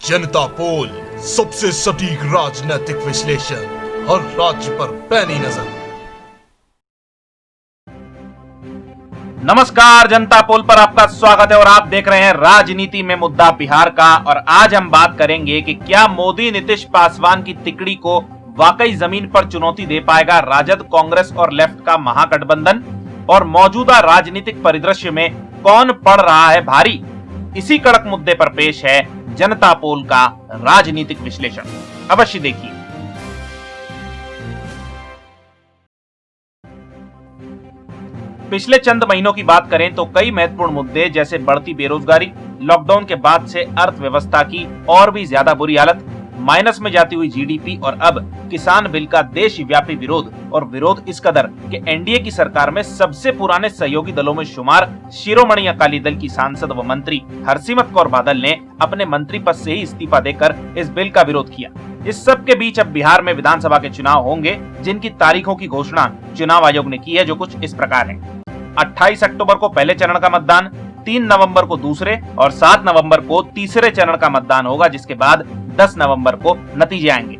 जनता पोल, सबसे सटीक राजनीतिक विश्लेषण, हर राज्य पर पैनी नजर। नमस्कार, जनता पोल पर आपका स्वागत है और आप देख रहे हैं राजनीति में मुद्दा बिहार का। और आज हम बात करेंगे कि क्या मोदी नीतीश पासवान की तिकड़ी को वाकई जमीन पर चुनौती दे पाएगा राजद, कांग्रेस और लेफ्ट का महागठबंधन, और मौजूदा राजनीतिक परिदृश्य में कौन पड़ रहा है भारी। इसी कड़क मुद्दे पर पेश है जनता पोल का राजनीतिक विश्लेषण, अवश्य देखिए। पिछले चंद महीनों की बात करें तो कई महत्वपूर्ण मुद्दे जैसे बढ़ती बेरोजगारी, लॉकडाउन के बाद से अर्थव्यवस्था की और भी ज्यादा बुरी हालत, माइनस में जाती हुई जीडीपी और अब किसान बिल का देशव्यापी विरोध, और विरोध इस कदर कि एनडीए की सरकार में सबसे पुराने सहयोगी दलों में शुमार शिरोमणि अकाली दल की सांसद व मंत्री हरसिमरत कौर बादल ने अपने मंत्री पद से ही इस्तीफा देकर इस बिल का विरोध किया। इस सब के बीच अब बिहार में विधानसभा के चुनाव होंगे, जिनकी तारीखों की घोषणा चुनाव आयोग ने की है, जो कुछ इस प्रकार है। 28 अक्टूबर को पहले चरण का मतदान, 3 नवंबर को दूसरे और 7 नवंबर को तीसरे चरण का मतदान होगा, जिसके बाद 10 नवंबर को नतीजे आएंगे।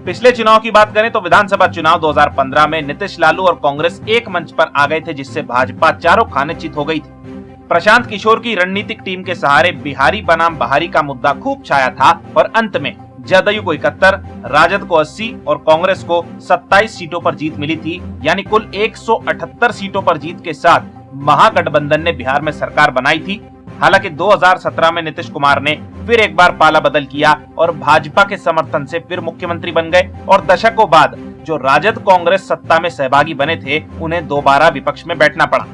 पिछले चुनाव की बात करें तो विधानसभा चुनाव 2015 में नीतीश, लालू और कांग्रेस एक मंच पर आ गए थे, जिससे भाजपा चारों खाने चित हो गई थी। प्रशांत किशोर की रणनीतिक टीम के सहारे बिहारी बनाम बहारी का मुद्दा खूब छाया था और अंत में जदयू को 71, राजद को 80 और कांग्रेस को 27 सीटों पर जीत मिली थी। यानी कुल 178 सीटों पर जीत के साथ महागठबंधन ने बिहार में सरकार बनाई थी। हालांकि 2017 में नीतीश कुमार ने फिर एक बार पाला बदल किया और भाजपा के समर्थन से फिर मुख्यमंत्री बन गए, और दशकों बाद जो राजद कांग्रेस सत्ता में सहभागी बने थे, उन्हें दोबारा विपक्ष में बैठना पड़ा।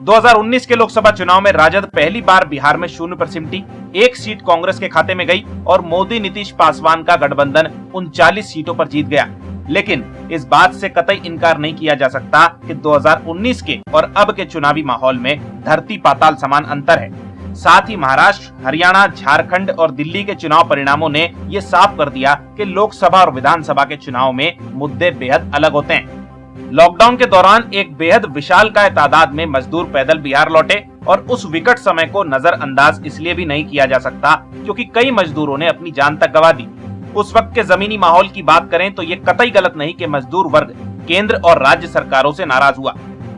2019 के लोकसभा चुनाव में राजद पहली बार बिहार में शून्य पर सिमटी, एक सीट कांग्रेस के खाते में गई और मोदी नीतीश पासवान का गठबंधन 39 सीटों पर जीत गया। लेकिन इस बात से कतई इनकार नहीं किया जा सकता कि 2019 के और अब के चुनावी माहौल में धरती पाताल समान अंतर है। साथ ही महाराष्ट्र, हरियाणा, झारखंड और दिल्ली के चुनाव परिणामों ने ये साफ कर दिया कि लोकसभा और विधानसभा के चुनाव में मुद्दे बेहद अलग होते हैं। लॉकडाउन के दौरान एक बेहद विशालकाय तादाद में मजदूर पैदल बिहार लौटे, और उस विकट समय को नजरअंदाज इसलिए भी नहीं किया जा सकता क्योंकि कई मजदूरों ने अपनी जान तक गंवा दी। उस वक्त के जमीनी माहौल की बात करें तो ये कतई गलत नहीं कि मजदूर वर्ग केंद्र और राज्य सरकारों से नाराज हुआ।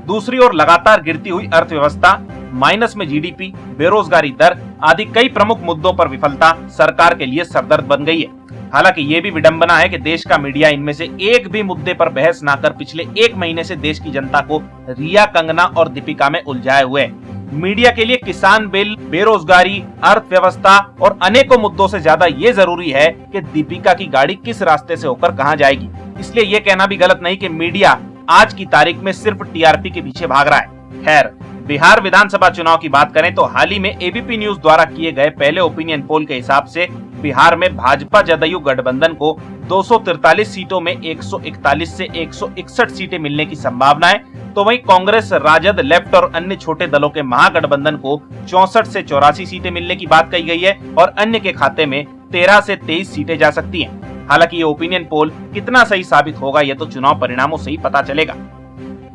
दूसरी ओर लगातार गिरती हुई अर्थव्यवस्था, माइनस में जीडीपी, बेरोजगारी दर आदि कई प्रमुख मुद्दों पर विफलता सरकार के लिए सरदर्द बन गई है। हालांकि ये भी विडंबना है कि देश का मीडिया इनमें से एक भी मुद्दे पर बहस न कर पिछले एक महीने से देश की जनता को रिया, कंगना और दीपिका में उलझाए हुए है। मीडिया के लिए किसान बिल, बेरोजगारी, अर्थव्यवस्था और अनेकों मुद्दों से ज्यादा ये जरूरी है कि दीपिका की गाड़ी किस रास्ते से होकर कहां जाएगी। इसलिए ये कहना भी गलत नहीं कि मीडिया आज की तारीख में सिर्फ टीआरपी के पीछे भाग रहा है। खैर, बिहार विधानसभा चुनाव की बात करें तो हाल ही में एबीपी न्यूज द्वारा किए गए पहले ओपिनियन पोल के हिसाब से बिहार में भाजपा जदयू गठबंधन को 243 सीटों में 141 से 161 सीटें मिलने की संभावना है, तो वहीं कांग्रेस, राजद, लेफ्ट और अन्य छोटे दलों के महागठबंधन को 64 से 84 सीटें मिलने की बात कही गई है, और अन्य के खाते में 13 से 23 सीटें जा सकती हैं। हालांकि ये ओपिनियन पोल कितना सही साबित होगा, ये तो चुनाव परिणामों से ही पता चलेगा।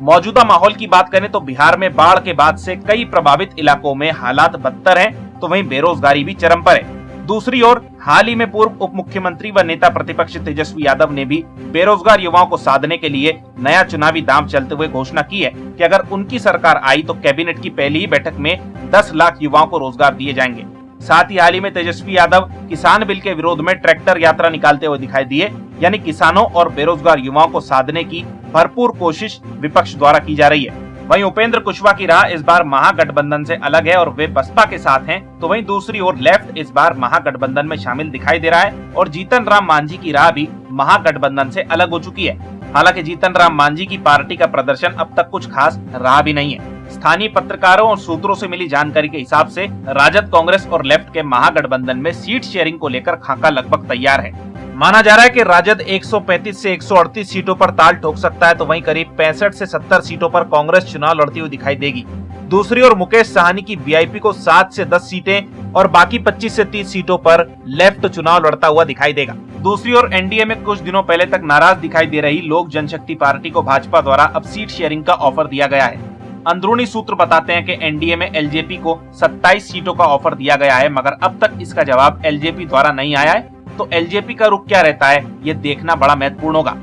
मौजूदा माहौल की बात करें तो बिहार में बाढ़ के बाद से कई प्रभावित इलाकों में हालात बदतर हैं, तो वहीं बेरोजगारी भी चरम पर है। दूसरी ओर हाल ही में पूर्व उप मुख्यमंत्री व नेता प्रतिपक्ष तेजस्वी यादव ने भी बेरोजगार युवाओं को साधने के लिए नया चुनावी दांव चलते हुए घोषणा की है कि अगर उनकी सरकार आई तो कैबिनेट की पहली ही बैठक में 10 लाख युवाओं को रोजगार दिए जाएंगे। साथ ही हाल ही में तेजस्वी यादव किसान बिल के विरोध में ट्रैक्टर यात्रा निकालते हुए दिखाई दिए। यानी किसानों और बेरोजगार युवाओं को साधने की भरपूर कोशिश विपक्ष द्वारा की जा रही है। वहीं उपेंद्र कुशवाहा की राह इस बार महागठबंधन से अलग है और वे बसपा के साथ हैं, तो वहीं दूसरी ओर लेफ्ट इस बार महागठबंधन में शामिल दिखाई दे रहा है, और जीतन राम मांझी की राह भी महागठबंधन से अलग हो चुकी है। हालांकि जीतन राम मांझी की पार्टी का प्रदर्शन अब तक कुछ खास रहा भी नहीं है। स्थानीय पत्रकारों और सूत्रों से मिली जानकारी के हिसाब से राजद, कांग्रेस और लेफ्ट के महागठबंधन में सीट शेयरिंग को लेकर खाका लगभग तैयार है। माना जा रहा है कि राजद 135 से 138 सीटों पर ताल ठोक सकता है, तो वहीं करीब 65 से 70 सीटों पर कांग्रेस चुनाव लड़ती हुई दिखाई देगी। दूसरी ओर मुकेश साहनी की वीआईपी को 7 से 10 सीटें और बाकी 25 से 30 सीटों पर लेफ्ट चुनाव लड़ता हुआ दिखाई देगा। दूसरी ओर एनडीए में कुछ दिनों पहले तक नाराज दिखाई दे रही लोक जनशक्ति पार्टी को भाजपा द्वारा अब सीट शेयरिंग का ऑफर दिया गया है। अंदरूनी सूत्र बताते हैं कि एनडीए में एलजेपी को 27 सीटों का ऑफर दिया गया है, मगर अब तक इसका जवाब एलजेपी द्वारा नहीं आया है। तो एलजेपी का रुख क्या रहता है, ये देखना बड़ा महत्वपूर्ण होगा।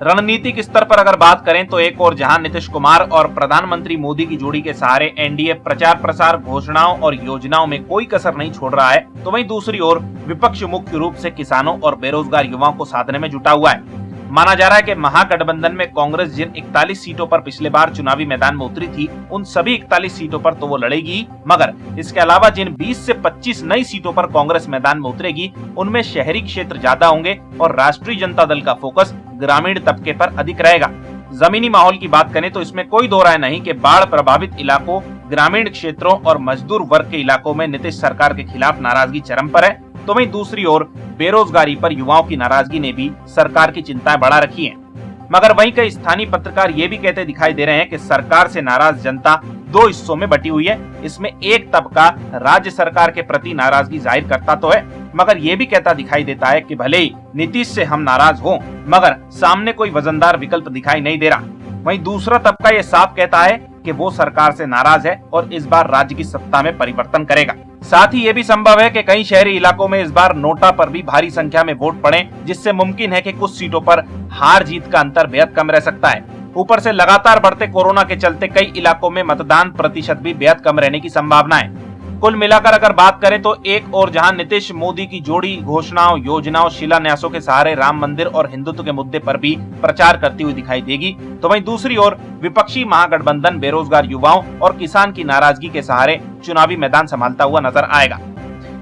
रणनीतिक स्तर पर अगर बात करें तो एक और जहां नीतीश कुमार और प्रधानमंत्री मोदी की जोड़ी के सहारे एनडीए प्रचार प्रसार, घोषणाओं और योजनाओं में कोई कसर नहीं छोड़ रहा है, तो वहीं दूसरी ओर विपक्ष मुख्य रूप से किसानों और बेरोजगार युवाओं को साधने में जुटा हुआ है। माना जा रहा है कि महागठबंधन में कांग्रेस जिन 41 सीटों पर पिछले बार चुनावी मैदान में उतरी थी, उन सभी 41 सीटों पर तो वो लड़ेगी, मगर इसके अलावा जिन 20 से 25 नई सीटों पर कांग्रेस मैदान में उतरेगी, उनमें शहरी क्षेत्र ज्यादा होंगे और राष्ट्रीय जनता दल का फोकस ग्रामीण तबके पर अधिक रहेगा। जमीनी माहौल की बात करें तो इसमें कोई दो राय नहीं कि बाढ़ प्रभावित इलाकों, ग्रामीण क्षेत्रों और मजदूर वर्ग के इलाकों में नीतीश सरकार के खिलाफ नाराजगी चरम पर है। तो वहीं दूसरी ओर बेरोजगारी पर युवाओं की नाराजगी ने भी सरकार की चिंताएं बढ़ा रखी हैं। मगर वहीं कई स्थानीय पत्रकार ये भी कहते दिखाई दे रहे हैं कि सरकार से नाराज जनता दो हिस्सों में बटी हुई है। इसमें एक तबका राज्य सरकार के प्रति नाराजगी जाहिर करता तो है, मगर ये भी कहता दिखाई देता है कि भले ही नीतीश से हम नाराज हों, मगर सामने कोई वजनदार विकल्प दिखाई नहीं दे रहा। वहीं दूसरा तबका ये साफ कहता है कि वो सरकार से नाराज है और इस बार राज्य की सत्ता में परिवर्तन करेगा। साथ ही ये भी संभव है कि कई शहरी इलाकों में इस बार नोटा पर भी भारी संख्या में वोट पड़े, जिससे मुमकिन है कि कुछ सीटों पर हार जीत का अंतर बेहद कम रह सकता है। ऊपर से लगातार बढ़ते कोरोना के चलते कई इलाकों में मतदान प्रतिशत भी बेहद कम रहने की संभावना है। कुल मिलाकर अगर बात करें तो एक और जहां नीतीश मोदी की जोड़ी घोषणाओं, योजनाओं, शिलान्यासों के सहारे राम मंदिर और हिंदुत्व के मुद्दे पर भी प्रचार करती हुई दिखाई देगी, तो वहीं दूसरी ओर विपक्षी महागठबंधन बेरोजगार युवाओं और किसान की नाराजगी के सहारे चुनावी मैदान संभालता हुआ नजर आएगा।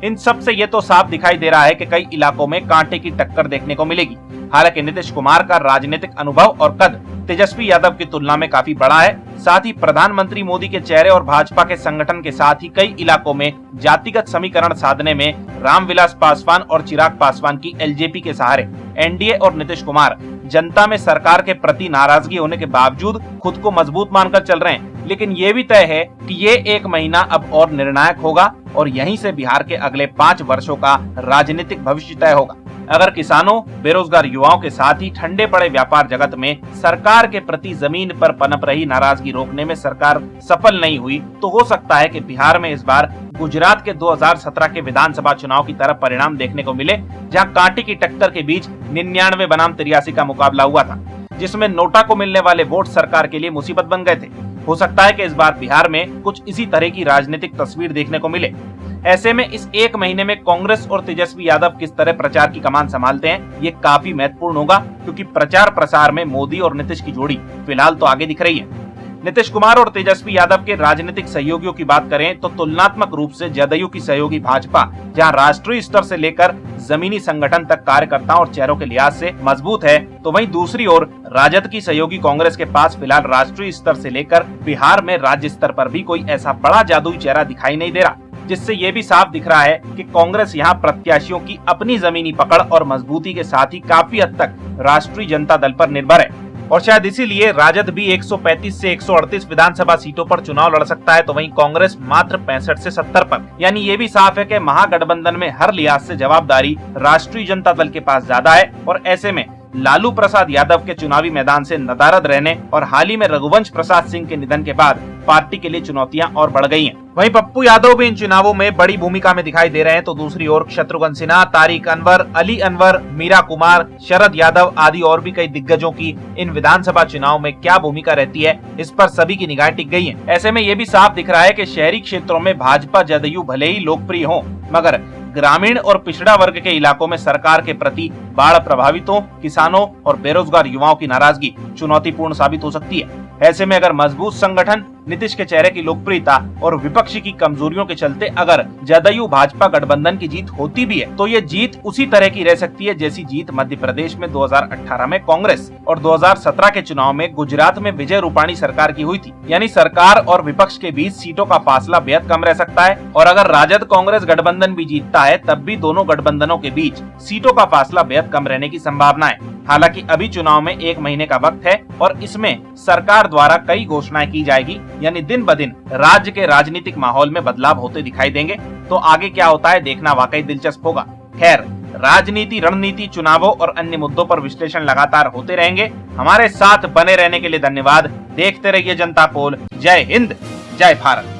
इन सब से ये तो साफ दिखाई दे रहा है कि कई इलाकों में कांटे की टक्कर देखने को मिलेगी। हालांकि नीतीश कुमार का राजनीतिक अनुभव और कद तेजस्वी यादव की तुलना में काफी बड़ा है। साथ ही प्रधानमंत्री मोदी के चेहरे और भाजपा के संगठन के साथ ही कई इलाकों में जातिगत समीकरण साधने में रामविलास पासवान और चिराग पासवान की एलजेपी के सहारे एनडीए और नीतीश कुमार जनता में सरकार के प्रति नाराजगी होने के बावजूद खुद को मजबूत मानकर चल रहे हैं। लेकिन ये भी तय है कि ये एक महीना अब और निर्णायक होगा और यहीं से बिहार के अगले 5 वर्षों का राजनीतिक भविष्य तय होगा। अगर किसानों, बेरोजगार युवाओं के साथ ही ठंडे पड़े व्यापार जगत में सरकार के प्रति जमीन पर पनप रही नाराजगी रोकने में सरकार सफल नहीं हुई, तो हो सकता है कि बिहार में इस बार गुजरात के 2017 के विधानसभा चुनाव की तरफ परिणाम देखने को मिले, जहां कांटे की टक्कर के बीच 99 बनाम 83 का मुकाबला हुआ था, जिसमें नोटा को मिलने वाले वोट सरकार के लिए मुसीबत बन गए थे। हो सकता है कि इस बार बिहार में कुछ इसी तरह की राजनीतिक तस्वीर देखने को मिले। ऐसे में इस एक महीने में कांग्रेस और तेजस्वी यादव किस तरह प्रचार की कमान संभालते हैं, ये काफी महत्वपूर्ण होगा, क्योंकि प्रचार प्रसार में मोदी और नीतीश की जोड़ी फिलहाल तो आगे दिख रही है। नीतीश कुमार और तेजस्वी यादव के राजनीतिक सहयोगियों की बात करें तो तुलनात्मक रूप से जदयू की सहयोगी भाजपा, जहां राष्ट्रीय स्तर से लेकर जमीनी संगठन तक कार्यकर्ताओं और चेहरों के लिहाज से मजबूत है, तो वहीं दूसरी ओर राजद की सहयोगी कांग्रेस के पास फिलहाल राष्ट्रीय स्तर से लेकर बिहार में राज्य स्तर पर भी कोई ऐसा बड़ा जादुई चेहरा दिखाई नहीं दे रहा, जिससे ये भी साफ दिख रहा है कि कांग्रेस यहाँ प्रत्याशियों की अपनी जमीनी पकड़ और मजबूती के साथ ही काफी हद तक राष्ट्रीय जनता दल पर निर्भर है। और शायद इसीलिए राजद भी 135 से 138 विधानसभा सीटों पर चुनाव लड़ सकता है, तो वहीं कांग्रेस मात्र 65 से 70 पर। यानी ये भी साफ है कि महागठबंधन में हर लिहाज से जवाबदारी राष्ट्रीय जनता दल के पास ज्यादा है, और ऐसे में लालू प्रसाद यादव के चुनावी मैदान से नदारद रहने और हाल ही में रघुवंश प्रसाद सिंह के निधन के बाद पार्टी के लिए चुनौतियां और बढ़ गई हैं। वहीं पप्पू यादव भी इन चुनावों में बड़ी भूमिका में दिखाई दे रहे हैं, तो दूसरी ओर शत्रुघ्न सिन्हा, तारिक अनवर, अली अनवर, मीरा कुमार, शरद यादव आदि और भी कई दिग्गजों की इन विधानसभा चुनाव में क्या भूमिका रहती है, इस पर सभी की निगाहें टिक गई हैं। ऐसे में ये भी साफ दिख रहा है कि शहरी क्षेत्रों में भाजपा जदयू भले ही लोकप्रिय हो, मगर ग्रामीण और पिछड़ा वर्ग के इलाकों में सरकार के प्रति बाढ़ प्रभावितों, किसानों और बेरोजगार युवाओं की नाराजगी चुनौतीपूर्ण साबित हो सकती है। ऐसे में अगर मजबूत संगठन, नीतीश के चेहरे की लोकप्रियता और विपक्षी की कमजोरियों के चलते अगर जदयू भाजपा गठबंधन की जीत होती भी है, तो ये जीत उसी तरह की रह सकती है जैसी जीत मध्य प्रदेश में 2018 में कांग्रेस और 2017 के चुनाव में गुजरात में विजय रूपाणी सरकार की हुई थी। यानी सरकार और विपक्ष के बीच सीटों का फासला बेहद कम रह सकता है, और अगर राजद कांग्रेस गठबंधन भी जीतता है, तब भी दोनों गठबंधनों के बीच सीटों का फासला बेहद कम रहने की संभावना है। हालांकि अभी चुनाव में 1 महीने का वक्त है और इसमें सरकार द्वारा कई घोषणाएं की जाएगी, यानी दिन ब दिन राज्य के राजनीतिक माहौल में बदलाव होते दिखाई देंगे। तो आगे क्या होता है देखना वाकई दिलचस्प होगा। खैर, राजनीति, रणनीति, चुनावों और अन्य मुद्दों पर विश्लेषण लगातार होते रहेंगे। हमारे साथ बने रहने के लिए धन्यवाद। देखते रहिए जनता पोल। जय हिंद, जय भारत।